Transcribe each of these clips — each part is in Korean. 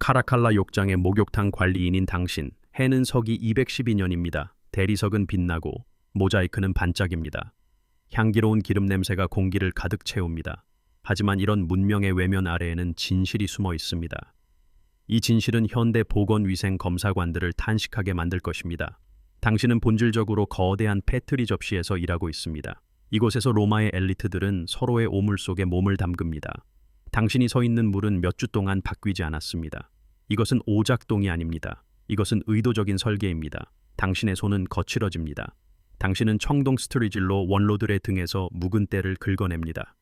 카라칼라 욕장의 목욕탕 관리인인 당신. 해는 서기 212년입니다. 대리석은 빛나고 모자이크는 반짝입니다. 향기로운 기름 냄새가 공기를 가득 채웁니다. 하지만 이런 문명의 외면 아래에는 진실이 숨어 있습니다. 이 진실은 현대 보건위생 검사관들을 탄식하게 만들 것입니다. 당신은 본질적으로 거대한 패트리 접시에서 일하고 있습니다. 이곳에서 로마의 엘리트들은 서로의 오물 속에 몸을 담급니다. 당신이 서 있는 물은 몇 주 동안 바뀌지 않았습니다. 이것은 오작동이 아닙니다. 이것은 의도적인 설계입니다. 당신의 손은 거칠어집니다. 당신은 청동 스트리질로 원로들의 등에서 묵은 때를 긁어냅니다.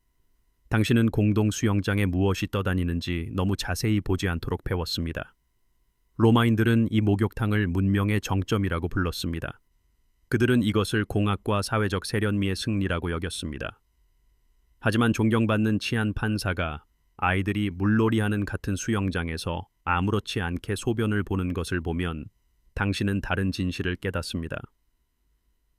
당신은 공동 수영장에 무엇이 떠다니는지 너무 자세히 보지 않도록 배웠습니다. 로마인들은 이 목욕탕을 문명의 정점이라고 불렀습니다. 그들은 이것을 공학과 사회적 세련미의 승리라고 여겼습니다. 하지만 존경받는 치안 판사가 아이들이 물놀이하는 같은 수영장에서 아무렇지 않게 소변을 보는 것을 보면 당신은 다른 진실을 깨닫습니다.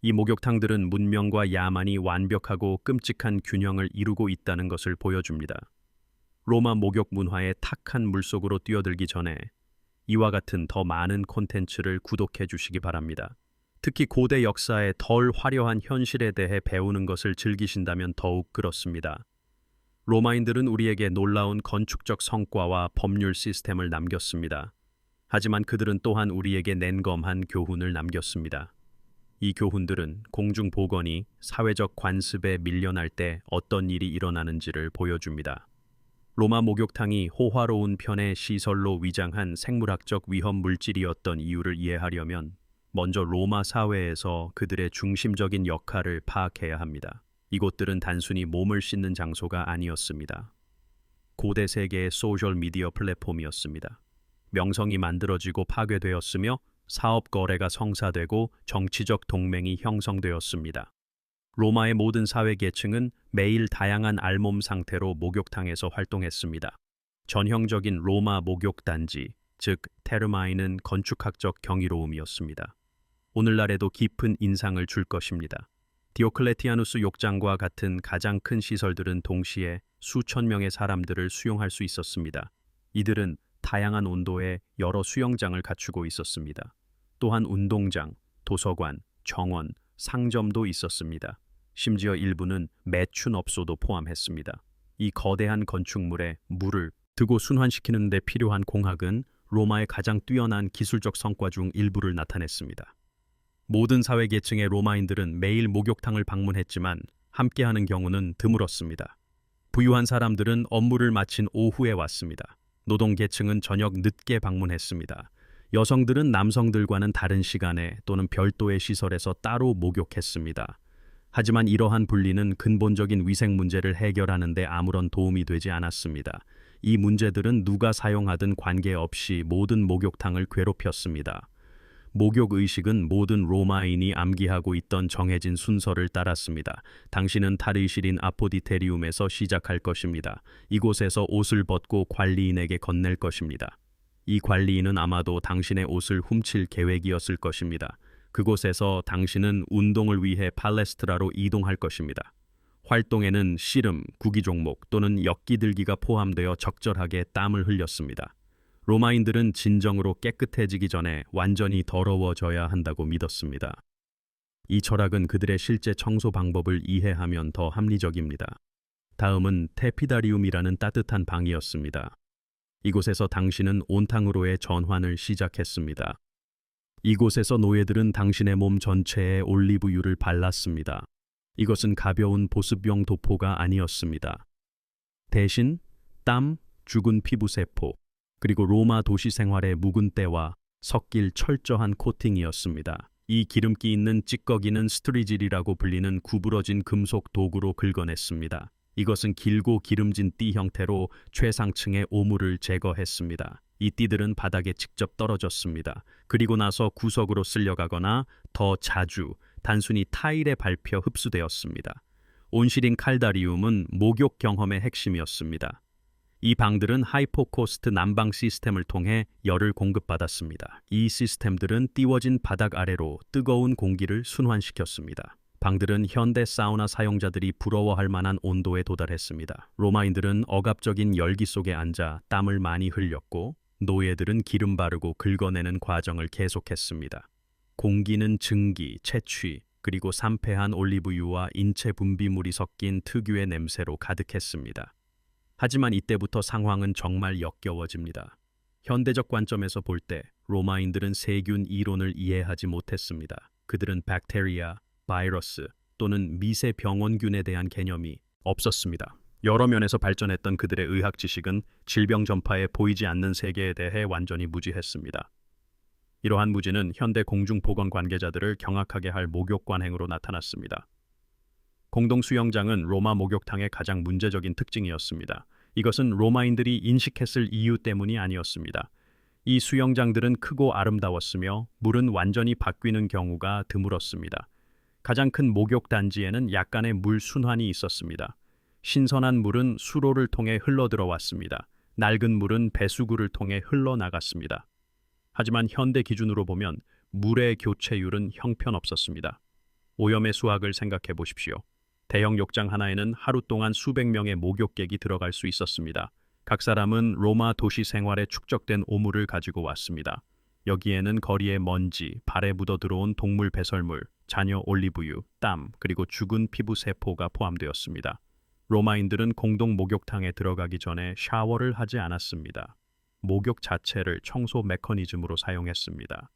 이 목욕탕들은 문명과 야만이 완벽하고 끔찍한 균형을 이루고 있다는 것을 보여줍니다. 로마 목욕 문화의 탁한 물속으로 뛰어들기 전에 이와 같은 더 많은 콘텐츠를 구독해 주시기 바랍니다. 특히 고대 역사의 덜 화려한 현실에 대해 배우는 것을 즐기신다면 더욱 그렇습니다. 로마인들은 우리에게 놀라운 건축적 성과와 법률 시스템을 남겼습니다. 하지만 그들은 또한 우리에게 냉검한 교훈을 남겼습니다. 이 교훈들은 공중보건이 사회적 관습에 밀려날 때 어떤 일이 일어나는지를 보여줍니다. 로마 목욕탕이 호화로운 편의 시설로 위장한 생물학적 위험 물질이었던 이유를 이해하려면 먼저 로마 사회에서 그들의 중심적인 역할을 파악해야 합니다. 이곳들은 단순히 몸을 씻는 장소가 아니었습니다. 고대 세계의 소셜미디어 플랫폼이었습니다. 명성이 만들어지고 파괴되었으며 사업 거래가 성사되고 정치적 동맹이 형성되었습니다. 로마의 모든 사회 계층은 매일 다양한 알몸 상태로 목욕탕에서 활동했습니다. 전형적인 로마 목욕단지, 즉 테르마이는 건축학적 경이로움이었습니다. 오늘날에도 깊은 인상을 줄 것입니다. 디오클레티아누스 욕장과 같은 가장 큰 시설들은 동시에 수천 명의 사람들을 수용할 수 있었습니다. 이들은 다양한 온도의 여러 수영장을 갖추고 있었습니다. 또한 운동장, 도서관, 정원, 상점도 있었습니다. 심지어 일부는 매춘업소도 포함했습니다. 이 거대한 건축물에 물을 뜨고 순환시키는 데 필요한 공학은 로마의 가장 뛰어난 기술적 성과 중 일부를 나타냈습니다. 모든 사회계층의 로마인들은 매일 목욕탕을 방문했지만 함께하는 경우는 드물었습니다. 부유한 사람들은 업무를 마친 오후에 왔습니다. 노동계층은 저녁 늦게 방문했습니다. 여성들은 남성들과는 다른 시간에 또는 별도의 시설에서 따로 목욕했습니다. 하지만 이러한 분리는 근본적인 위생 문제를 해결하는 데 아무런 도움이 되지 않았습니다. 이 문제들은 누가 사용하든 관계없이 모든 목욕탕을 괴롭혔습니다. 목욕의식은 모든 로마인이 암기하고 있던 정해진 순서를 따랐습니다. 당신은 탈의실인 아포디테리움에서 시작할 것입니다. 이곳에서 옷을 벗고 관리인에게 건넬 것입니다. 이 관리인은 아마도 당신의 옷을 훔칠 계획이었을 것입니다. 그곳에서 당신은 운동을 위해 팔레스트라로 이동할 것입니다. 활동에는 씨름, 구기 종목 또는 역기들기가 포함되어 적절하게 땀을 흘렸습니다. 로마인들은 진정으로 깨끗해지기 전에 완전히 더러워져야 한다고 믿었습니다. 이 철학은 그들의 실제 청소 방법을 이해하면 더 합리적입니다. 다음은 테피다리움이라는 따뜻한 방이었습니다. 이곳에서 당신은 온탕으로의 전환을 시작했습니다. 이곳에서 노예들은 당신의 몸 전체에 올리브유를 발랐습니다. 이것은 가벼운 보습용 도포가 아니었습니다. 대신 땀, 죽은 피부세포, 그리고 로마 도시 생활의 묵은 때와 섞일 철저한 코팅이었습니다. 이 기름기 있는 찌꺼기는 스트리질이라고 불리는 구부러진 금속 도구로 긁어냈습니다. 이것은 길고 기름진 띠 형태로 최상층의 오물을 제거했습니다. 이 띠들은 바닥에 직접 떨어졌습니다. 그리고 나서 구석으로 쓸려가거나 더 자주 단순히 타일에 밟혀 흡수되었습니다. 온실인 칼다리움은 목욕 경험의 핵심이었습니다. 이 방들은 하이포코스트 난방 시스템을 통해 열을 공급받았습니다. 이 시스템들은 띄워진 바닥 아래로 뜨거운 공기를 순환시켰습니다. 방들은 현대 사우나 사용자들이 부러워할 만한 온도에 도달했습니다. 로마인들은 억압적인 열기 속에 앉아 땀을 많이 흘렸고 노예들은 기름 바르고 긁어내는 과정을 계속했습니다. 공기는 증기, 채취, 그리고 산패한 올리브유와 인체 분비물이 섞인 특유의 냄새로 가득했습니다. 하지만 이때부터 상황은 정말 역겨워집니다. 현대적 관점에서 볼 때 로마인들은 세균 이론을 이해하지 못했습니다. 그들은 박테리아, 바이러스 또는 미세 병원균에 대한 개념이 없었습니다. 여러 면에서 발전했던 그들의 의학 지식은 질병 전파에 보이지 않는 세계에 대해 완전히 무지했습니다. 이러한 무지는 현대 공중보건 관계자들을 경악하게 할 목욕 관행으로 나타났습니다. 공동 수영장은 로마 목욕탕의 가장 문제적인 특징이었습니다. 이것은 로마인들이 인식했을 이유 때문이 아니었습니다. 이 수영장들은 크고 아름다웠으며 물은 완전히 바뀌는 경우가 드물었습니다. 가장 큰 목욕 단지에는 약간의 물 순환이 있었습니다. 신선한 물은 수로를 통해 흘러들어왔습니다. 낡은 물은 배수구를 통해 흘러나갔습니다. 하지만 현대 기준으로 보면 물의 교체율은 형편없었습니다. 오염의 수학을 생각해 보십시오. 대형 욕장 하나에는 하루 동안 수백 명의 목욕객이 들어갈 수 있었습니다. 각 사람은 로마 도시 생활에 축적된 오물을 가지고 왔습니다. 여기에는 거리의 먼지, 발에 묻어 들어온 동물 배설물, 잔여 올리브유, 땀, 그리고 죽은 피부 세포가 포함되었습니다. 로마인들은 공동 목욕탕에 들어가기 전에 샤워를 하지 않았습니다. 목욕 자체를 청소 메커니즘으로 사용했습니다.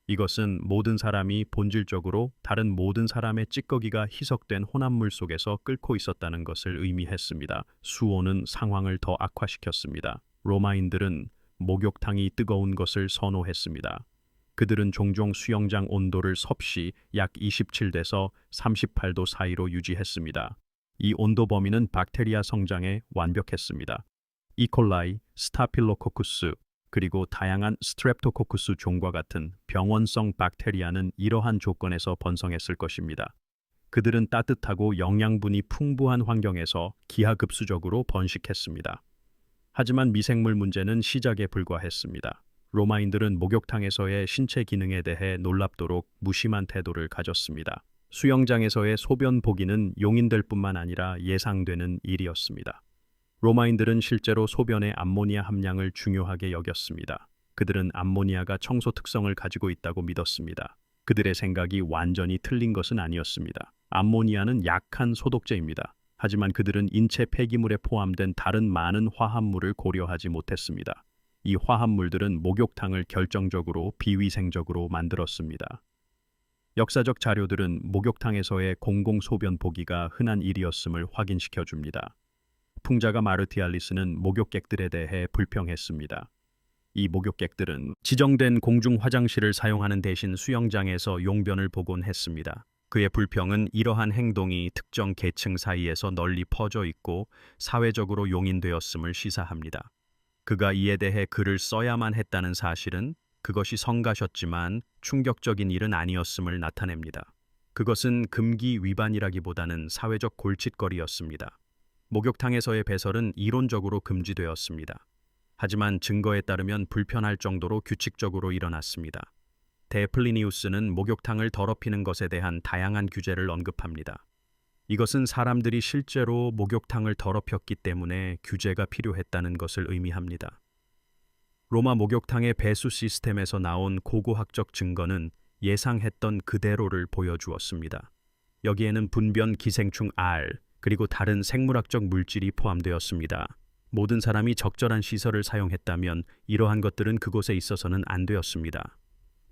이것은 모든 사람이 본질적으로 다른 모든 사람의 찌꺼기가 희석된 혼합물 속에서 끓고 있었다는 것을 의미했습니다. 수온은 상황을 더 악화시켰습니다. 로마인들은 목욕탕이 뜨거운 것을 선호했습니다. 그들은 종종 수영장 온도를 섭씨 약 27도에서 38도 사이로 유지했습니다. 이 온도 범위는 박테리아 성장에 완벽했습니다. 이콜라이, 스타필로코쿠스, 그리고 다양한 스트랩토코쿠스 종과 같은 병원성 박테리아는 이러한 조건에서 번성했을 것입니다. 그들은 따뜻하고 영양분이 풍부한 환경에서 기하급수적으로 번식했습니다. 하지만 미생물 문제는 시작에 불과했습니다. 로마인들은 목욕탕에서의 신체 기능에 대해 놀랍도록 무심한 태도를 가졌습니다. 수영장에서의 소변 보기는 용인들 뿐만 아니라 예상되는 일이었습니다. 로마인들은 실제로 소변의 암모니아 함량을 중요하게 여겼습니다. 그들은 암모니아가 청소 특성을 가지고 있다고 믿었습니다. 그들의 생각이 완전히 틀린 것은 아니었습니다. 암모니아는 약한 소독제입니다. 하지만 그들은 인체 폐기물에 포함된 다른 많은 화합물을 고려하지 못했습니다. 이 화합물들은 목욕탕을 결정적으로 비위생적으로 만들었습니다. 역사적 자료들은 목욕탕에서의 공공소변 보기가 흔한 일이었음을 확인시켜 줍니다. 풍자가 마르티알리스는 목욕객들에 대해 불평했습니다. 이 목욕객들은 지정된 공중 화장실을 사용하는 대신 수영장에서 용변을 보곤 했습니다. 그의 불평은 이러한 행동이 특정 계층 사이에서 널리 퍼져 있고 사회적으로 용인되었음을 시사합니다. 그가 이에 대해 글을 써야만 했다는 사실은 그것이 성가셨지만 충격적인 일은 아니었음을 나타냅니다. 그것은 금기 위반이라기보다는 사회적 골칫거리였습니다. 목욕탕에서의 배설은 이론적으로 금지되었습니다. 하지만 증거에 따르면 불편할 정도로 규칙적으로 일어났습니다. 데플리니우스는 목욕탕을 더럽히는 것에 대한 다양한 규제를 언급합니다. 이것은 사람들이 실제로 목욕탕을 더럽혔기 때문에 규제가 필요했다는 것을 의미합니다. 로마 목욕탕의 배수 시스템에서 나온 고고학적 증거는 예상했던 그대로를 보여주었습니다. 여기에는 분변 기생충 R, 그리고 다른 생물학적 물질이 포함되었습니다. 모든 사람이 적절한 시설을 사용했다면 이러한 것들은 그곳에 있어서는 안 되었습니다.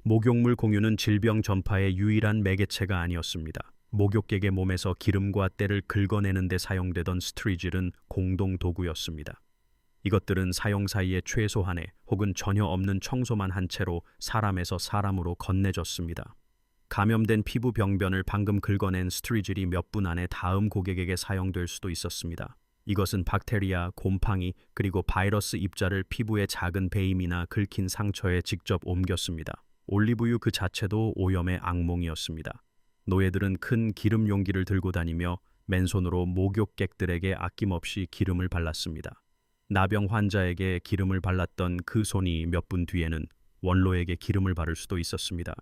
목욕물 공유는 질병 전파의 유일한 매개체가 아니었습니다. 목욕객의 몸에서 기름과 때를 긁어내는 데 사용되던 스트리질은 공동 도구였습니다. 이것들은 사용 사이에 최소한의 혹은 전혀 없는 청소만 한 채로 사람에서 사람으로 건네졌습니다. 감염된 피부 병변을 방금 긁어낸 스트리질이 몇 분 안에 다음 고객에게 사용될 수도 있었습니다. 이것은 박테리아, 곰팡이, 그리고 바이러스 입자를 피부의 작은 베임이나 긁힌 상처에 직접 옮겼습니다. 올리브유 그 자체도 오염의 악몽이었습니다. 노예들은 큰 기름 용기를 들고 다니며 맨손으로 목욕객들에게 아낌없이 기름을 발랐습니다. 나병 환자에게 기름을 발랐던 그 손이 몇 분 뒤에는 원로에게 기름을 바를 수도 있었습니다.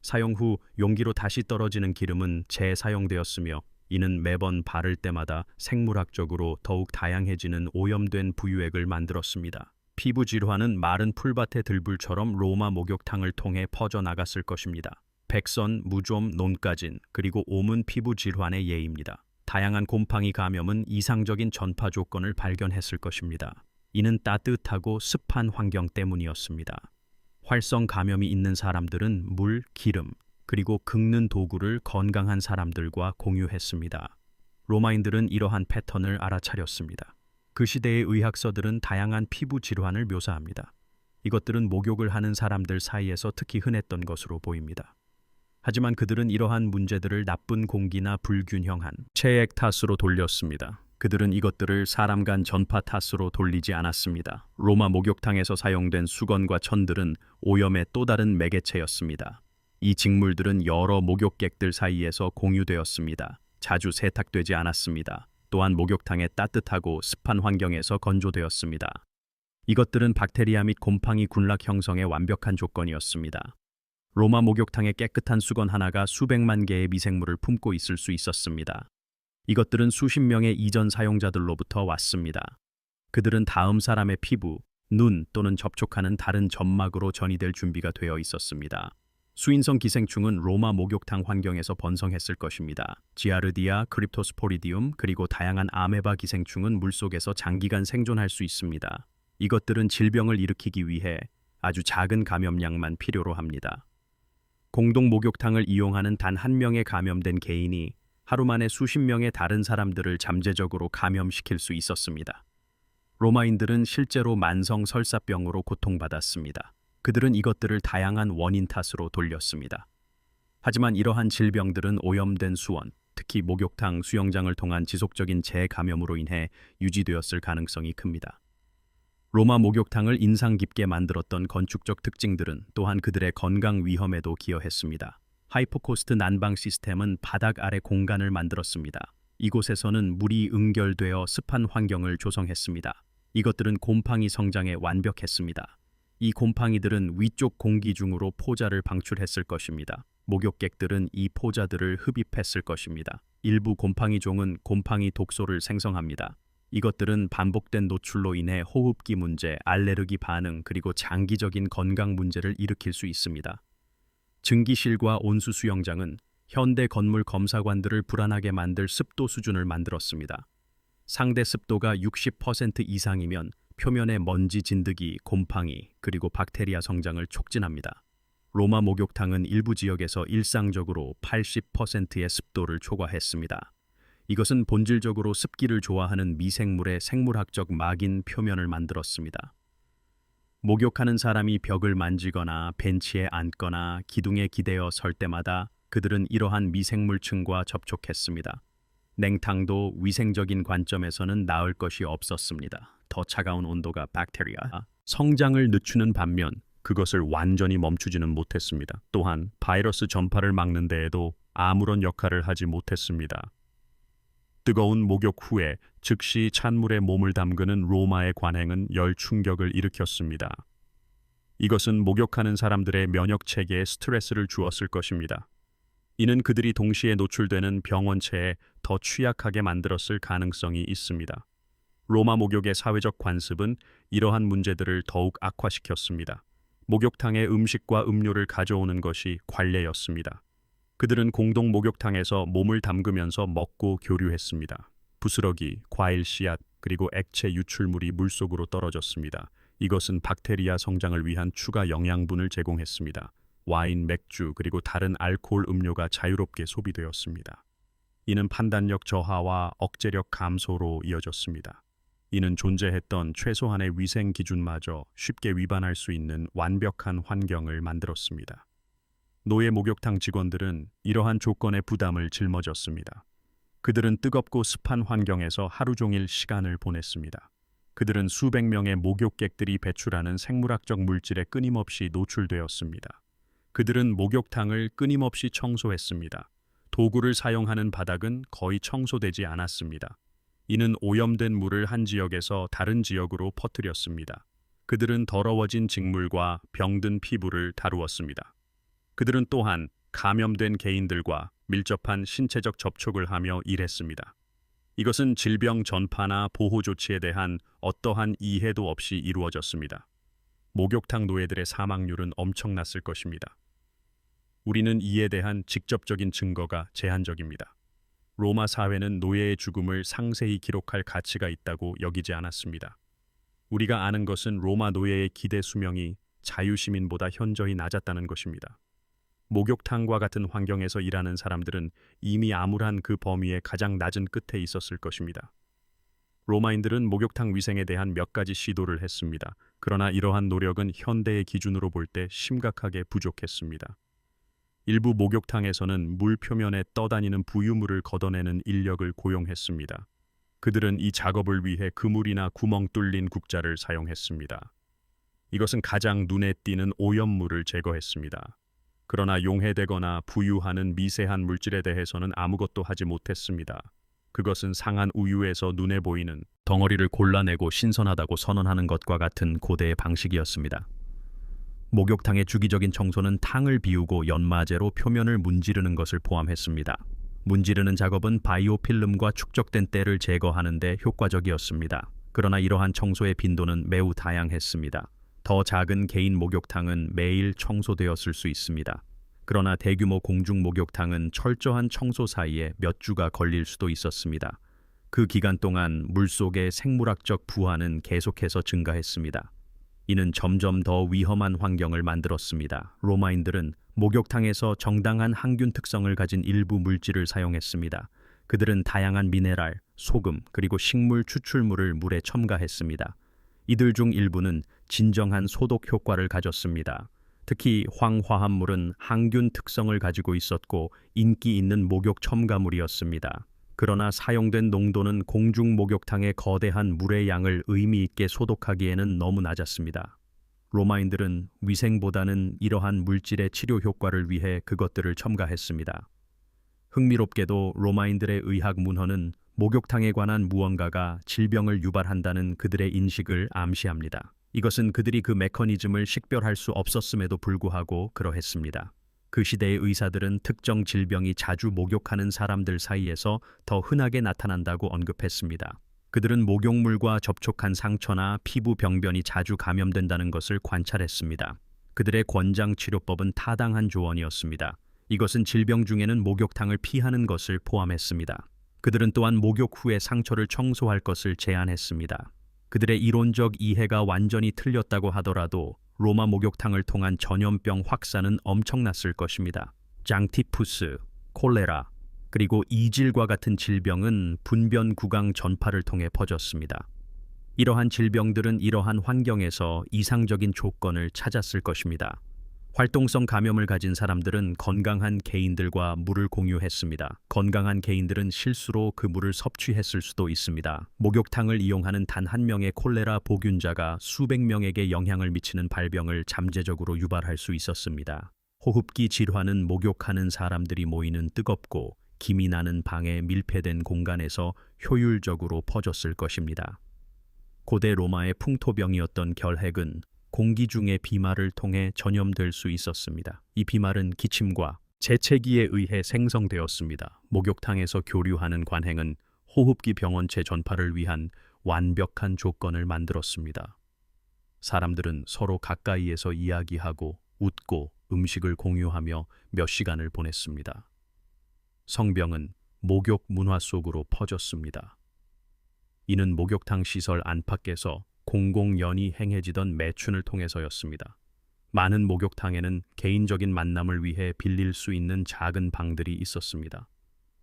사용 후 용기로 다시 떨어지는 기름은 재사용되었으며 이는 매번 바를 때마다 생물학적으로 더욱 다양해지는 오염된 부유액을 만들었습니다. 피부 질환은 마른 풀밭의 들불처럼 로마 목욕탕을 통해 퍼져나갔을 것입니다. 백선, 무좀, 논가진, 그리고 오문 피부 질환의 예입니다. 다양한 곰팡이 감염은 이상적인 전파 조건을 발견했을 것입니다. 이는 따뜻하고 습한 환경 때문이었습니다. 활성 감염이 있는 사람들은 물, 기름, 그리고 긁는 도구를 건강한 사람들과 공유했습니다. 로마인들은 이러한 패턴을 알아차렸습니다. 그 시대의 의학서들은 다양한 피부 질환을 묘사합니다. 이것들은 목욕을 하는 사람들 사이에서 특히 흔했던 것으로 보입니다. 하지만 그들은 이러한 문제들을 나쁜 공기나 불균형한 체액 탓으로 돌렸습니다. 그들은 이것들을 사람 간 전파 탓으로 돌리지 않았습니다. 로마 목욕탕에서 사용된 수건과 천들은 오염의 또 다른 매개체였습니다. 이 직물들은 여러 목욕객들 사이에서 공유되었습니다. 자주 세탁되지 않았습니다. 또한 목욕탕의 따뜻하고 습한 환경에서 건조되었습니다. 이것들은 박테리아 및 곰팡이 군락 형성의 완벽한 조건이었습니다. 로마 목욕탕의 깨끗한 수건 하나가 수백만 개의 미생물을 품고 있을 수 있었습니다. 이것들은 수십 명의 이전 사용자들로부터 왔습니다. 그들은 다음 사람의 피부, 눈 또는 접촉하는 다른 점막으로 전이될 준비가 되어 있었습니다. 수인성 기생충은 로마 목욕탕 환경에서 번성했을 것입니다. 지아르디아, 크립토스포리디움, 그리고 다양한 아메바 기생충은 물속에서 장기간 생존할 수 있습니다. 이것들은 질병을 일으키기 위해 아주 작은 감염량만 필요로 합니다. 공동 목욕탕을 이용하는 단 한 명의 감염된 개인이 하루 만에 수십 명의 다른 사람들을 잠재적으로 감염시킬 수 있었습니다. 로마인들은 실제로 만성 설사병으로 고통받았습니다. 그들은 이것들을 다양한 원인 탓으로 돌렸습니다. 하지만 이러한 질병들은 오염된 수원, 특히 목욕탕, 수영장을 통한 지속적인 재감염으로 인해 유지되었을 가능성이 큽니다. 로마 목욕탕을 인상 깊게 만들었던 건축적 특징들은 또한 그들의 건강 위험에도 기여했습니다. 하이포코스트 난방 시스템은 바닥 아래 공간을 만들었습니다. 이곳에서는 물이 응결되어 습한 환경을 조성했습니다. 이것들은 곰팡이 성장에 완벽했습니다. 이 곰팡이들은 위쪽 공기 중으로 포자를 방출했을 것입니다. 목욕객들은 이 포자들을 흡입했을 것입니다. 일부 곰팡이종은 곰팡이 독소를 생성합니다. 이것들은 반복된 노출로 인해 호흡기 문제, 알레르기 반응, 그리고 장기적인 건강 문제를 일으킬 수 있습니다. 증기실과 온수 수영장은 현대 건물 검사관들을 불안하게 만들 습도 수준을 만들었습니다. 상대 습도가 60% 이상이면 표면의 먼지 진드기, 곰팡이, 그리고 박테리아 성장을 촉진합니다. 로마 목욕탕은 일부 지역에서 일상적으로 80%의 습도를 초과했습니다. 이것은 본질적으로 습기를 좋아하는 미생물의 생물학적 막인 표면을 만들었습니다. 목욕하는 사람이 벽을 만지거나 벤치에 앉거나 기둥에 기대어 설 때마다 그들은 이러한 미생물층과 접촉했습니다. 냉탕도 위생적인 관점에서는 나을 것이 없었습니다. 더 차가운 온도가 박테리아 성장을 늦추는 반면 그것을 완전히 멈추지는 못했습니다. 또한 바이러스 전파를 막는 데에도 아무런 역할을 하지 못했습니다. 뜨거운 목욕 후에 즉시 찬물에 몸을 담그는 로마의 관행은 열 충격을 일으켰습니다. 이것은 목욕하는 사람들의 면역 체계에 스트레스를 주었을 것입니다. 이는 그들이 동시에 노출되는 병원체에 더 취약하게 만들었을 가능성이 있습니다. 로마 목욕의 사회적 관습은 이러한 문제들을 더욱 악화시켰습니다. 목욕탕에 음식과 음료를 가져오는 것이 관례였습니다. 그들은 공동 목욕탕에서 몸을 담그면서 먹고 교류했습니다. 부스러기, 과일 씨앗, 그리고 액체 유출물이 물속으로 떨어졌습니다. 이것은 박테리아 성장을 위한 추가 영양분을 제공했습니다. 와인, 맥주, 그리고 다른 알코올 음료가 자유롭게 소비되었습니다. 이는 판단력 저하와 억제력 감소로 이어졌습니다. 이는 존재했던 최소한의 위생 기준마저 쉽게 위반할 수 있는 완벽한 환경을 만들었습니다. 노예 목욕탕 직원들은 이러한 조건의 부담을 짊어졌습니다. 그들은 뜨겁고 습한 환경에서 하루 종일 시간을 보냈습니다. 그들은 수백 명의 목욕객들이 배출하는 생물학적 물질에 끊임없이 노출되었습니다. 그들은 목욕탕을 끊임없이 청소했습니다. 도구를 사용하는 바닥은 거의 청소되지 않았습니다. 이는 오염된 물을 한 지역에서 다른 지역으로 퍼뜨렸습니다. 그들은 더러워진 직물과 병든 피부를 다루었습니다. 그들은 또한 감염된 개인들과 밀접한 신체적 접촉을 하며 일했습니다. 이것은 질병 전파나 보호 조치에 대한 어떠한 이해도 없이 이루어졌습니다. 목욕탕 노예들의 사망률은 엄청났을 것입니다. 우리는 이에 대한 직접적인 증거가 제한적입니다. 로마 사회는 노예의 죽음을 상세히 기록할 가치가 있다고 여기지 않았습니다. 우리가 아는 것은 로마 노예의 기대 수명이 자유시민보다 현저히 낮았다는 것입니다. 목욕탕과 같은 환경에서 일하는 사람들은 이미 암울한 그 범위의 가장 낮은 끝에 있었을 것입니다. 로마인들은 목욕탕 위생에 대한 몇 가지 시도를 했습니다. 그러나 이러한 노력은 현대의 기준으로 볼 때 심각하게 부족했습니다. 일부 목욕탕에서는 물 표면에 떠다니는 부유물을 걷어내는 인력을 고용했습니다. 그들은 이 작업을 위해 그물이나 구멍 뚫린 국자를 사용했습니다. 이것은 가장 눈에 띄는 오염물을 제거했습니다. 그러나 용해되거나 부유하는 미세한 물질에 대해서는 아무것도 하지 못했습니다. 그것은 상한 우유에서 눈에 보이는 덩어리를 골라내고 신선하다고 선언하는 것과 같은 고대의 방식이었습니다. 목욕탕의 주기적인 청소는 탕을 비우고 연마제로 표면을 문지르는 것을 포함했습니다. 문지르는 작업은 바이오필름과 축적된 때를 제거하는 데 효과적이었습니다. 그러나 이러한 청소의 빈도는 매우 다양했습니다. 더 작은 개인 목욕탕은 매일 청소되었을 수 있습니다. 그러나 대규모 공중 목욕탕은 철저한 청소 사이에 몇 주가 걸릴 수도 있었습니다. 그 기간 동안 물속의 생물학적 부하는 계속해서 증가했습니다. 이는 점점 더 위험한 환경을 만들었습니다. 로마인들은 목욕탕에서 정당한 항균 특성을 가진 일부 물질을 사용했습니다. 그들은 다양한 미네랄, 소금, 그리고 식물 추출물을 물에 첨가했습니다. 이들 중 일부는 진정한 소독 효과를 가졌습니다. 특히 황화합물은 항균 특성을 가지고 있었고 인기 있는 목욕 첨가물이었습니다. 그러나 사용된 농도는 공중 목욕탕의 거대한 물의 양을 의미 있게 소독하기에는 너무 낮았습니다. 로마인들은 위생보다는 이러한 물질의 치료 효과를 위해 그것들을 첨가했습니다. 흥미롭게도 로마인들의 의학 문헌은 목욕탕에 관한 무언가가 질병을 유발한다는 그들의 인식을 암시합니다. 이것은 그들이 그 메커니즘을 식별할 수 없었음에도 불구하고 그러했습니다. 그 시대의 의사들은 특정 질병이 자주 목욕하는 사람들 사이에서 더 흔하게 나타난다고 언급했습니다. 그들은 목욕물과 접촉한 상처나 피부 병변이 자주 감염된다는 것을 관찰했습니다. 그들의 권장 치료법은 타당한 조언이었습니다. 이것은 질병 중에는 목욕탕을 피하는 것을 포함했습니다. 그들은 또한 목욕 후에 상처를 청소할 것을 제안했습니다. 그들의 이론적 이해가 완전히 틀렸다고 하더라도 로마 목욕탕을 통한 전염병 확산은 엄청났을 것입니다. 장티푸스, 콜레라, 그리고 이질과 같은 질병은 분변 구강 전파를 통해 퍼졌습니다. 이러한 질병들은 이러한 환경에서 이상적인 조건을 찾았을 것입니다. 활동성 감염을 가진 사람들은 건강한 개인들과 물을 공유했습니다. 건강한 개인들은 실수로 그 물을 섭취했을 수도 있습니다. 목욕탕을 이용하는 단 한 명의 콜레라 보균자가 수백 명에게 영향을 미치는 발병을 잠재적으로 유발할 수 있었습니다. 호흡기 질환은 목욕하는 사람들이 모이는 뜨겁고 김이 나는 방에 밀폐된 공간에서 효율적으로 퍼졌을 것입니다. 고대 로마의 풍토병이었던 결핵은 공기 중의 비말을 통해 전염될 수 있었습니다. 이 비말은 기침과 재채기에 의해 생성되었습니다. 목욕탕에서 교류하는 관행은 호흡기 병원체 전파를 위한 완벽한 조건을 만들었습니다. 사람들은 서로 가까이에서 이야기하고 웃고 음식을 공유하며 몇 시간을 보냈습니다. 성병은 목욕 문화 속으로 퍼졌습니다. 이는 목욕탕 시설 안팎에서 공공연히 행해지던 매춘을 통해서였습니다. 많은 목욕탕에는 개인적인 만남을 위해 빌릴 수 있는 작은 방들이 있었습니다.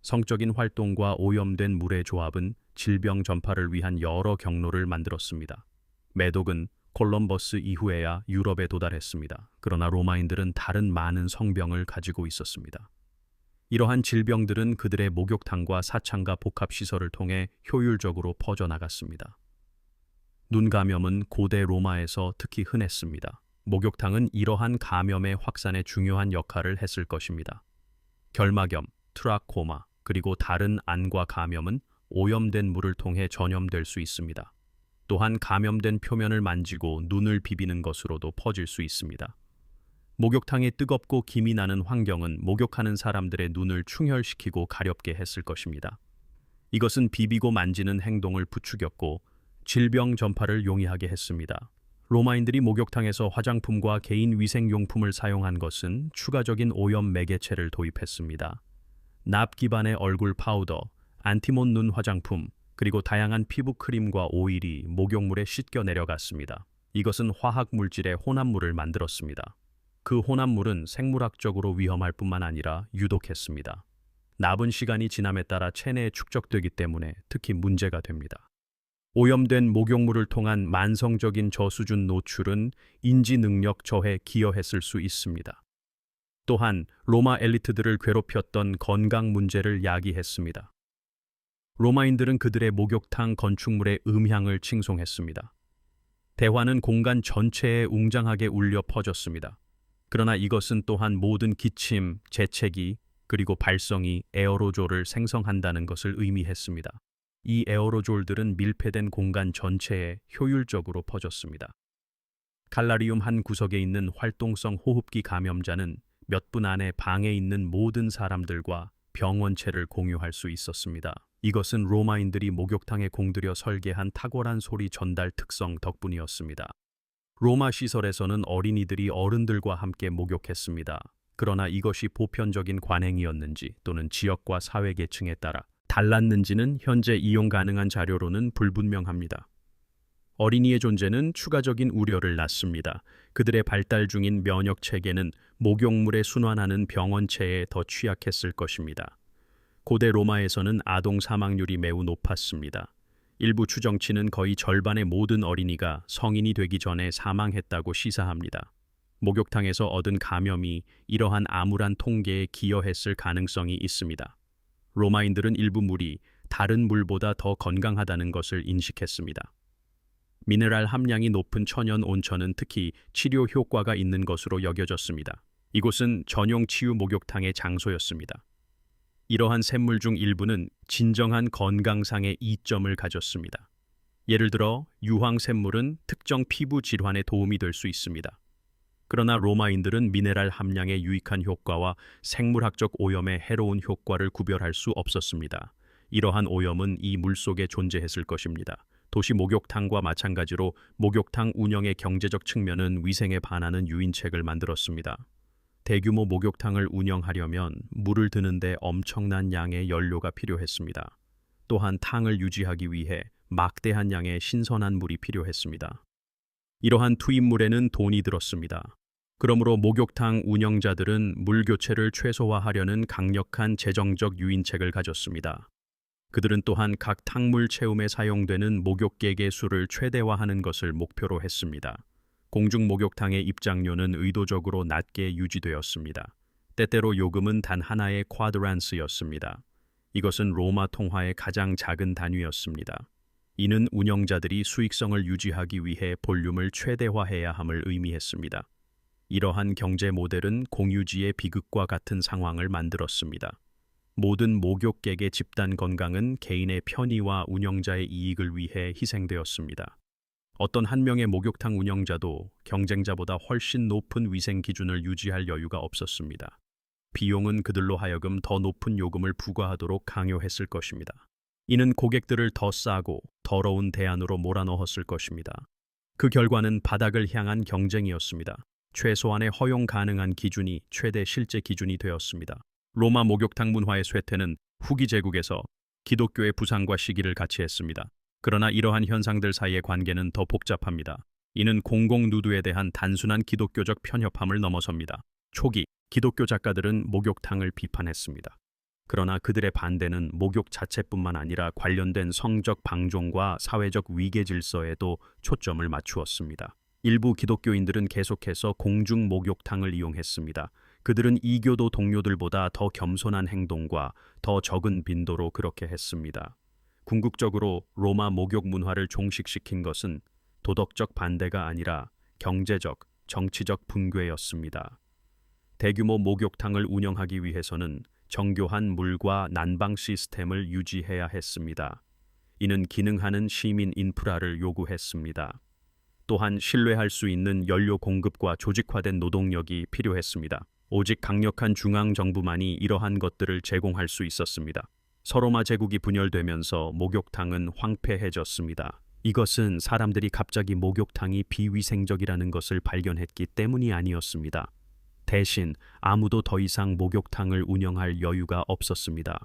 성적인 활동과 오염된 물의 조합은 질병 전파를 위한 여러 경로를 만들었습니다. 매독은 콜럼버스 이후에야 유럽에 도달했습니다. 그러나 로마인들은 다른 많은 성병을 가지고 있었습니다. 이러한 질병들은 그들의 목욕탕과 사창가 복합시설을 통해 효율적으로 퍼져나갔습니다. 눈 감염은 고대 로마에서 특히 흔했습니다. 목욕탕은 이러한 감염의 확산에 중요한 역할을 했을 것입니다. 결막염, 트라코마, 그리고 다른 안과 감염은 오염된 물을 통해 전염될 수 있습니다. 또한 감염된 표면을 만지고 눈을 비비는 것으로도 퍼질 수 있습니다. 목욕탕이 뜨겁고 김이 나는 환경은 목욕하는 사람들의 눈을 충혈시키고 가렵게 했을 것입니다. 이것은 비비고 만지는 행동을 부추겼고 질병 전파를 용이하게 했습니다. 로마인들이 목욕탕에서 화장품과 개인 위생용품을 사용한 것은 추가적인 오염 매개체를 도입했습니다. 납 기반의 얼굴 파우더, 안티몬 눈 화장품, 그리고 다양한 피부 크림과 오일이 목욕물에 씻겨 내려갔습니다. 이것은 화학 물질의 혼합물을 만들었습니다. 그 혼합물은 생물학적으로 위험할 뿐만 아니라 유독했습니다. 납은 시간이 지남에 따라 체내에 축적되기 때문에 특히 문제가 됩니다. 오염된 목욕물을 통한 만성적인 저수준 노출은 인지 능력 저해에 기여했을 수 있습니다. 또한 로마 엘리트들을 괴롭혔던 건강 문제를 야기했습니다. 로마인들은 그들의 목욕탕 건축물의 음향을 칭송했습니다. 대화는 공간 전체에 웅장하게 울려 퍼졌습니다. 그러나 이것은 또한 모든 기침, 재채기, 그리고 발성이 에어로졸을 생성한다는 것을 의미했습니다. 이 에어로졸들은 밀폐된 공간 전체에 효율적으로 퍼졌습니다. 칼라리움 한 구석에 있는 활동성 호흡기 감염자는 몇 분 안에 방에 있는 모든 사람들과 병원체를 공유할 수 있었습니다. 이것은 로마인들이 목욕탕에 공들여 설계한 탁월한 소리 전달 특성 덕분이었습니다. 로마 시설에서는 어린이들이 어른들과 함께 목욕했습니다. 그러나 이것이 보편적인 관행이었는지 또는 지역과 사회계층에 따라 달랐는지는 현재 이용 가능한 자료로는 불분명합니다. 어린이의 존재는 추가적인 우려를 낳습니다. 그들의 발달 중인 면역 체계는 목욕물에 순환하는 병원체에 더 취약했을 것입니다. 고대 로마에서는 아동 사망률이 매우 높았습니다. 일부 추정치는 거의 절반의 모든 어린이가 성인이 되기 전에 사망했다고 시사합니다. 목욕탕에서 얻은 감염이 이러한 암울한 통계에 기여했을 가능성이 있습니다. 로마인들은 일부 물이 다른 물보다 더 건강하다는 것을 인식했습니다. 미네랄 함량이 높은 천연 온천은 특히 치료 효과가 있는 것으로 여겨졌습니다. 이곳은 전용 치유 목욕탕의 장소였습니다. 이러한 샘물 중 일부는 진정한 건강상의 이점을 가졌습니다. 예를 들어 유황샘물은 특정 피부 질환에 도움이 될 수 있습니다. 그러나 로마인들은 미네랄 함량의 유익한 효과와 생물학적 오염의 해로운 효과를 구별할 수 없었습니다. 이러한 오염은 이 물속에 존재했을 것입니다. 도시 목욕탕과 마찬가지로 목욕탕 운영의 경제적 측면은 위생에 반하는 유인책을 만들었습니다. 대규모 목욕탕을 운영하려면 물을 드는데 엄청난 양의 연료가 필요했습니다. 또한 탕을 유지하기 위해 막대한 양의 신선한 물이 필요했습니다. 이러한 투입물에는 돈이 들었습니다. 그러므로 목욕탕 운영자들은 물 교체를 최소화하려는 강력한 재정적 유인책을 가졌습니다. 그들은 또한 각 탕물 채움에 사용되는 목욕객의 수를 최대화하는 것을 목표로 했습니다. 공중 목욕탕의 입장료는 의도적으로 낮게 유지되었습니다. 때때로 요금은 단 하나의 쿼드란스였습니다. 이것은 로마 통화의 가장 작은 단위였습니다. 이는 운영자들이 수익성을 유지하기 위해 볼륨을 최대화해야 함을 의미했습니다. 이러한 경제 모델은 공유지의 비극과 같은 상황을 만들었습니다. 모든 목욕객의 집단 건강은 개인의 편의와 운영자의 이익을 위해 희생되었습니다. 어떤 한 명의 목욕탕 운영자도 경쟁자보다 훨씬 높은 위생 기준을 유지할 여유가 없었습니다. 비용은 그들로 하여금 더 높은 요금을 부과하도록 강요했을 것입니다. 이는 고객들을 더 싸고 더러운 대안으로 몰아넣었을 것입니다. 그 결과는 바닥을 향한 경쟁이었습니다. 최소한의 허용 가능한 기준이 최대 실제 기준이 되었습니다. 로마 목욕탕 문화의 쇠퇴는 후기 제국에서 기독교의 부상과 시기를 같이 했습니다. 그러나 이러한 현상들 사이의 관계는 더 복잡합니다. 이는 공공 누드에 대한 단순한 기독교적 편협함을 넘어섭니다. 초기 기독교 작가들은 목욕탕을 비판했습니다. 그러나 그들의 반대는 목욕 자체뿐만 아니라 관련된 성적 방종과 사회적 위계 질서에도 초점을 맞추었습니다. 일부 기독교인들은 계속해서 공중 목욕탕을 이용했습니다. 그들은 이교도 동료들보다 더 겸손한 행동과 더 적은 빈도로 그렇게 했습니다. 궁극적으로 로마 목욕 문화를 종식시킨 것은 도덕적 반대가 아니라 경제적, 정치적 붕괴였습니다. 대규모 목욕탕을 운영하기 위해서는 정교한 물과 난방 시스템을 유지해야 했습니다. 이는 기능하는 시민 인프라를 요구했습니다. 또한 신뢰할 수 있는 연료 공급과 조직화된 노동력이 필요했습니다. 오직 강력한 중앙 정부만이 이러한 것들을 제공할 수 있었습니다. 서로마 제국이 분열되면서 목욕탕은 황폐해졌습니다. 이것은 사람들이 갑자기 목욕탕이 비위생적이라는 것을 발견했기 때문이 아니었습니다. 대신 아무도 더 이상 목욕탕을 운영할 여유가 없었습니다.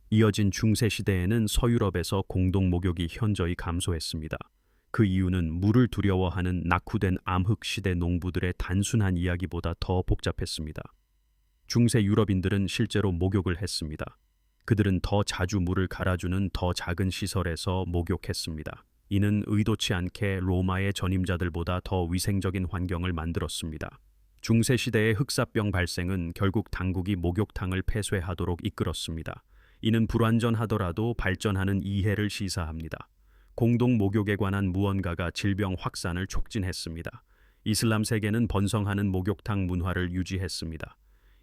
이어진 중세 시대에는 서유럽에서 공동 목욕이 현저히 감소했습니다. 그 이유는 물을 두려워하는 낙후된 암흑 시대 농부들의 단순한 이야기보다 더 복잡했습니다. 중세 유럽인들은 실제로 목욕을 했습니다. 그들은 더 자주 물을 갈아주는 더 작은 시설에서 목욕했습니다. 이는 의도치 않게 로마의 전임자들보다 더 위생적인 환경을 만들었습니다. 중세 시대의 흑사병 발생은 결국 당국이 목욕탕을 폐쇄하도록 이끌었습니다. 이는 불완전하더라도 발전하는 이해를 시사합니다. 공동 목욕에 관한 무언가가 질병 확산을 촉진했습니다. 이슬람 세계는 번성하는 목욕탕 문화를 유지했습니다.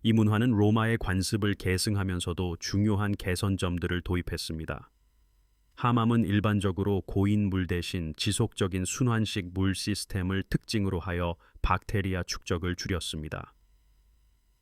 이 문화는 로마의 관습을 계승하면서도 중요한 개선점들을 도입했습니다. 하맘은 일반적으로 고인 물 대신 지속적인 순환식 물 시스템을 특징으로 하여 박테리아 축적을 줄였습니다.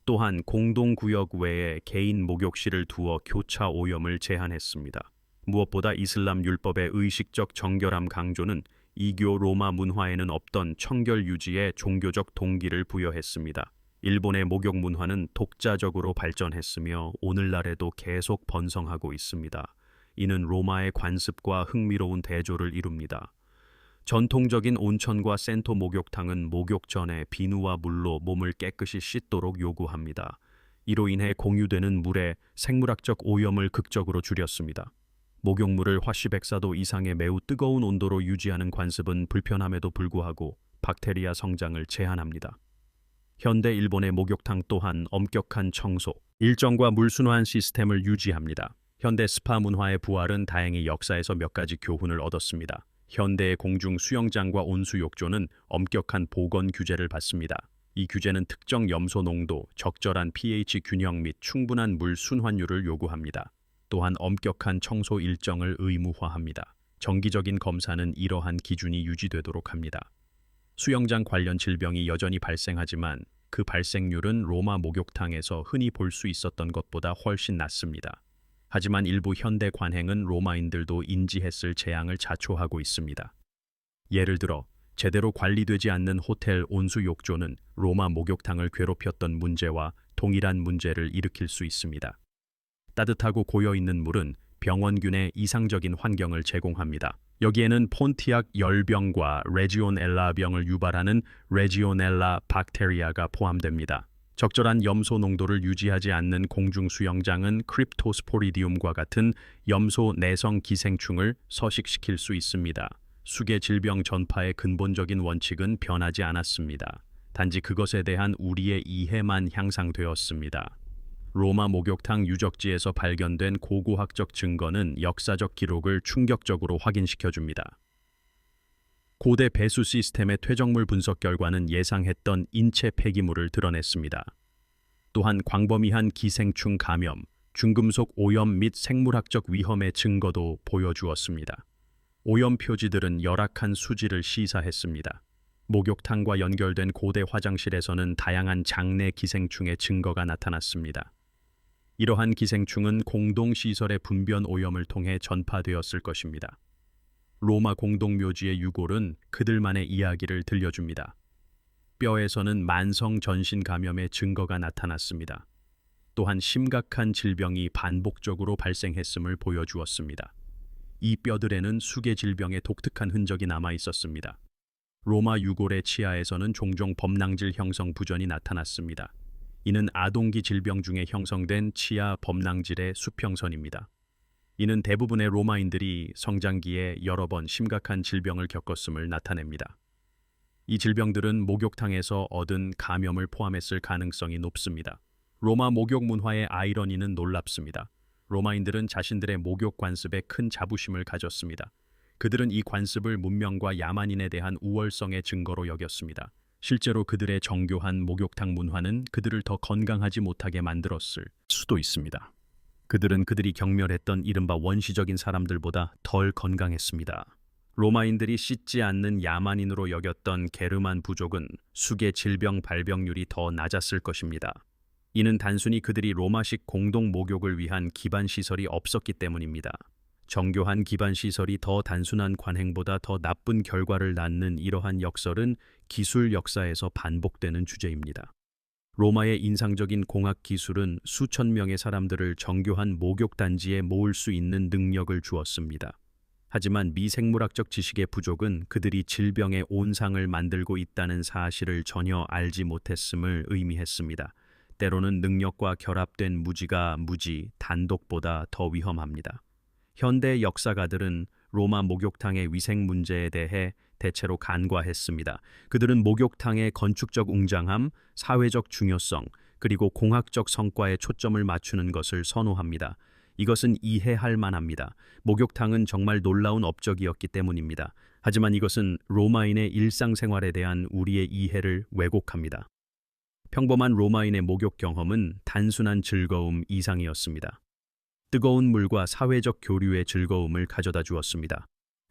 또한 공동구역 외에 개인 목욕실을 두어 교차 오염을 제한했습니다. 무엇보다 이슬람 율법의 의식적 정결함 강조는 이교 로마 문화에는 없던 청결 유지에 종교적 동기를 부여했습니다. 일본의 목욕 문화는 독자적으로 발전했으며 오늘날에도 계속 번성하고 있습니다. 이는 로마의 관습과 흥미로운 대조를 이룹니다. 전통적인 온천과 센토 목욕탕은 목욕 전에 비누와 물로 몸을 깨끗이 씻도록 요구합니다. 이로 인해 공유되는 물의 생물학적 오염을 극적으로 줄였습니다. 목욕물을 화씨 104도 이상의 매우 뜨거운 온도로 유지하는 관습은 불편함에도 불구하고 박테리아 성장을 제한합니다. 현대 일본의 목욕탕 또한 엄격한 청소, 일정과 물순환 시스템을 유지합니다. 현대 스파 문화의 부활은 다행히 역사에서 몇 가지 교훈을 얻었습니다. 현대의 공중 수영장과 온수욕조는 엄격한 보건 규제를 받습니다. 이 규제는 특정 염소 농도, 적절한 pH 균형 및 충분한 물 순환율을 요구합니다. 또한 엄격한 청소 일정을 의무화합니다. 정기적인 검사는 이러한 기준이 유지되도록 합니다. 수영장 관련 질병이 여전히 발생하지만 그 발생률은 로마 목욕탕에서 흔히 볼 수 있었던 것보다 훨씬 낮습니다. 하지만 일부 현대 관행은 로마인들도 인지했을 재앙을 자초하고 있습니다. 예를 들어 제대로 관리되지 않는 호텔 온수욕조는 로마 목욕탕을 괴롭혔던 문제와 동일한 문제를 일으킬 수 있습니다. 따뜻하고 고여있는 물은 병원균의 이상적인 환경을 제공합니다. 여기에는 폰티악 열병과 레지오넬라 병을 유발하는 레지오넬라 박테리아가 포함됩니다. 적절한 염소 농도를 유지하지 않는 공중 수영장은 크립토스포리디움과 같은 염소 내성 기생충을 서식시킬 수 있습니다. 수계 질병 전파의 근본적인 원칙은 변하지 않았습니다. 단지 그것에 대한 우리의 이해만 향상되었습니다. 로마 목욕탕 유적지에서 발견된 고고학적 증거는 역사적 기록을 충격적으로 확인시켜줍니다. 고대 배수 시스템의 퇴적물 분석 결과는 예상했던 인체 폐기물을 드러냈습니다. 또한 광범위한 기생충 감염, 중금속 오염 및 생물학적 위험의 증거도 보여주었습니다. 오염 표지들은 열악한 수질을 시사했습니다. 목욕탕과 연결된 고대 화장실에서는 다양한 장내 기생충의 증거가 나타났습니다. 이러한 기생충은 공동시설의 분변 오염을 통해 전파되었을 것입니다. 로마 공동묘지의 유골은 그들만의 이야기를 들려줍니다. 뼈에서는 만성 전신 감염의 증거가 나타났습니다. 또한 심각한 질병이 반복적으로 발생했음을 보여주었습니다. 이 뼈들에는 수계 질병의 독특한 흔적이 남아 있었습니다. 로마 유골의 치아에서는 종종 범낭질 형성 부전이 나타났습니다. 이는 아동기 질병 중에 형성된 치아 범낭질의 수평선입니다. 이는 대부분의 로마인들이 성장기에 여러 번 심각한 질병을 겪었음을 나타냅니다. 이 질병들은 목욕탕에서 얻은 감염을 포함했을 가능성이 높습니다. 로마 목욕 문화의 아이러니는 놀랍습니다. 로마인들은 자신들의 목욕 관습에 큰 자부심을 가졌습니다. 그들은 이 관습을 문명과 야만인에 대한 우월성의 증거로 여겼습니다. 실제로 그들의 정교한 목욕탕 문화는 그들을 더 건강하지 못하게 만들었을 수도 있습니다. 그들은 그들이 경멸했던 이른바 원시적인 사람들보다 덜 건강했습니다. 로마인들이 씻지 않는 야만인으로 여겼던 게르만 부족은 수계 질병 발병률이 더 낮았을 것입니다. 이는 단순히 그들이 로마식 공동 목욕을 위한 기반 시설이 없었기 때문입니다. 정교한 기반 시설이 더 단순한 관행보다 더 나쁜 결과를 낳는 이러한 역설은 기술 역사에서 반복되는 주제입니다. 로마의 인상적인 공학 기술은 수천 명의 사람들을 정교한 목욕 단지에 모을 수 있는 능력을 주었습니다. 하지만 미생물학적 지식의 부족은 그들이 질병의 온상을 만들고 있다는 사실을 전혀 알지 못했음을 의미했습니다. 때로는 능력과 결합된 무지가 단독보다 더 위험합니다. 현대 역사가들은 로마 목욕탕의 위생 문제에 대해 대체로 간과했습니다. 그들은 목욕탕의 건축적 웅장함, 사회적 중요성, 그리고 공학적 성과에 초점을 맞추는 것을 선호합니다. 이것은 이해할 만합니다. 목욕탕은 정말 놀라운 업적이었기 때문입니다. 하지만 이것은 로마인의 일상생활에 대한 우리의 이해를 왜곡합니다. 평범한 로마인의 목욕 경험은 단순한 즐거움 이상이었습니다. 뜨거운 물과 사회적 교류의 즐거움을 가져다 주었습니다.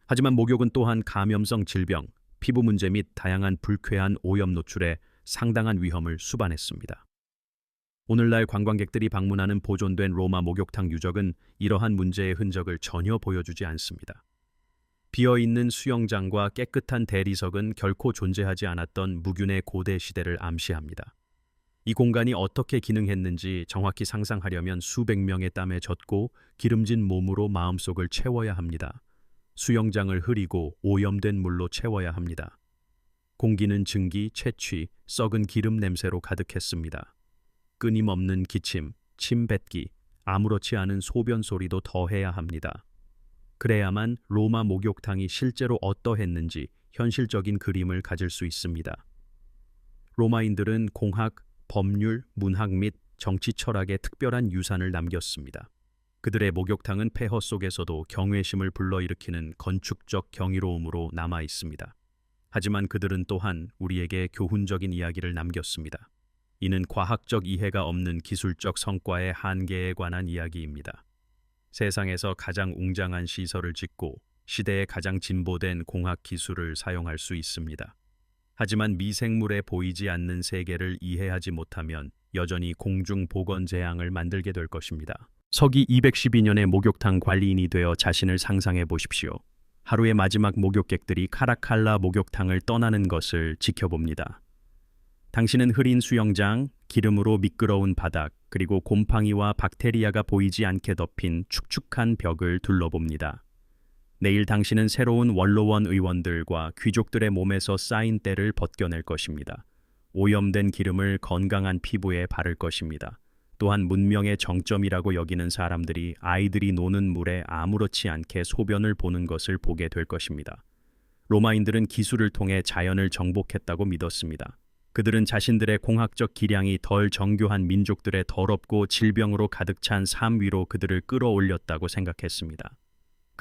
하지만 목욕은 또한 감염성 질병, 피부 문제 및 다양한 불쾌한 오염 노출에 상당한 위험을 수반했습니다. 오늘날 관광객들이 방문하는 보존된 로마 목욕탕 유적은 이러한 문제의 흔적을 전혀 보여주지 않습니다. 비어있는 수영장과 깨끗한 대리석은 결코 존재하지 않았던 무균의 고대 시대를 암시합니다. 이 공간이 어떻게 기능했는지 정확히 상상하려면 수백 명의 땀에 젖고 기름진 몸으로 마음속을 채워야 합니다. 수영장을 흐리고 오염된 물로 채워야 합니다. 공기는 증기, 채취, 썩은 기름 냄새로 가득했습니다. 끊임없는 기침, 침 뱉기, 아무렇지 않은 소변 소리도 더해야 합니다. 그래야만 로마 목욕탕이 실제로 어떠했는지 현실적인 그림을 가질 수 있습니다. 로마인들은 공학, 법률, 문학 및 정치 철학의 특별한 유산을 남겼습니다. 그들의 목욕탕은 폐허 속에서도 경외심을 불러일으키는 건축적 경이로움으로 남아 있습니다. 하지만 그들은 또한 우리에게 교훈적인 이야기를 남겼습니다. 이는 과학적 이해가 없는 기술적 성과의 한계에 관한 이야기입니다. 세상에서 가장 웅장한 시설을 짓고 시대의 가장 진보된 공학 기술을 사용할 수 있습니다. 하지만 미생물에 보이지 않는 세계를 이해하지 못하면 여전히 공중 보건 재앙을 만들게 될 것입니다. 서기 212년에 목욕탕 관리인이 되어 자신을 상상해 보십시오. 하루의 마지막 목욕객들이 카라칼라 목욕탕을 떠나는 것을 지켜봅니다. 당신은 흐린 수영장, 기름으로 미끄러운 바닥, 그리고 곰팡이와 박테리아가 보이지 않게 덮인 축축한 벽을 둘러봅니다. 내일 당신은 새로운 원로원 의원들과 귀족들의 몸에서 쌓인 때를 벗겨낼 것입니다. 오염된 기름을 건강한 피부에 바를 것입니다. 또한 문명의 정점이라고 여기는 사람들이 아이들이 노는 물에 아무렇지 않게 소변을 보는 것을 보게 될 것입니다. 로마인들은 기술을 통해 자연을 정복했다고 믿었습니다. 그들은 자신들의 공학적 기량이 덜 정교한 민족들의 더럽고 질병으로 가득 찬 삶 위로 그들을 끌어올렸다고 생각했습니다.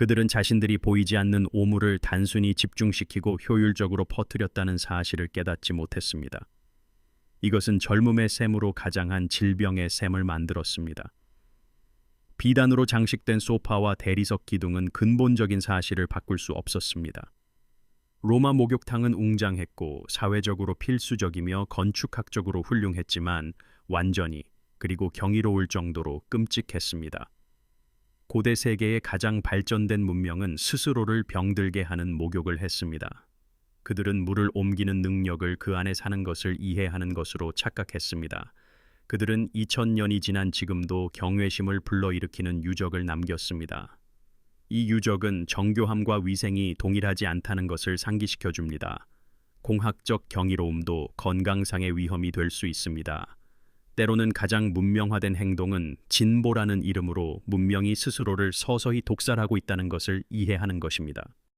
그들은 자신들이 보이지 않는 오물을 단순히 집중시키고 효율적으로 퍼뜨렸다는 사실을 깨닫지 못했습니다. 이것은 젊음의 셈으로 가장한 질병의 셈을 만들었습니다. 비단으로 장식된 소파와 대리석 기둥은 근본적인 사실을 바꿀 수 없었습니다. 로마 목욕탕은 웅장했고 사회적으로 필수적이며 건축학적으로 훌륭했지만 완전히 그리고 경이로울 정도로 끔찍했습니다. 고대 세계의 가장 발전된 문명은 스스로를 병들게 하는 목욕을 했습니다. 그들은 물을 옮기는 능력을 그 안에 사는 것을 이해하는 것으로 착각했습니다. 그들은 2000년이 지난 지금도 경외심을 불러일으키는 유적을 남겼습니다. 이 유적은 정교함과 위생이 동일하지 않다는 것을 상기시켜 줍니다. 공학적 경이로움도 건강상의 위험이 될 수 있습니다. 때로는 가장 문명화된 행동은 진보라는 이름으로 문명이 스스로를 서서히 독살하고 있다는 것을 이해하는 것입니다.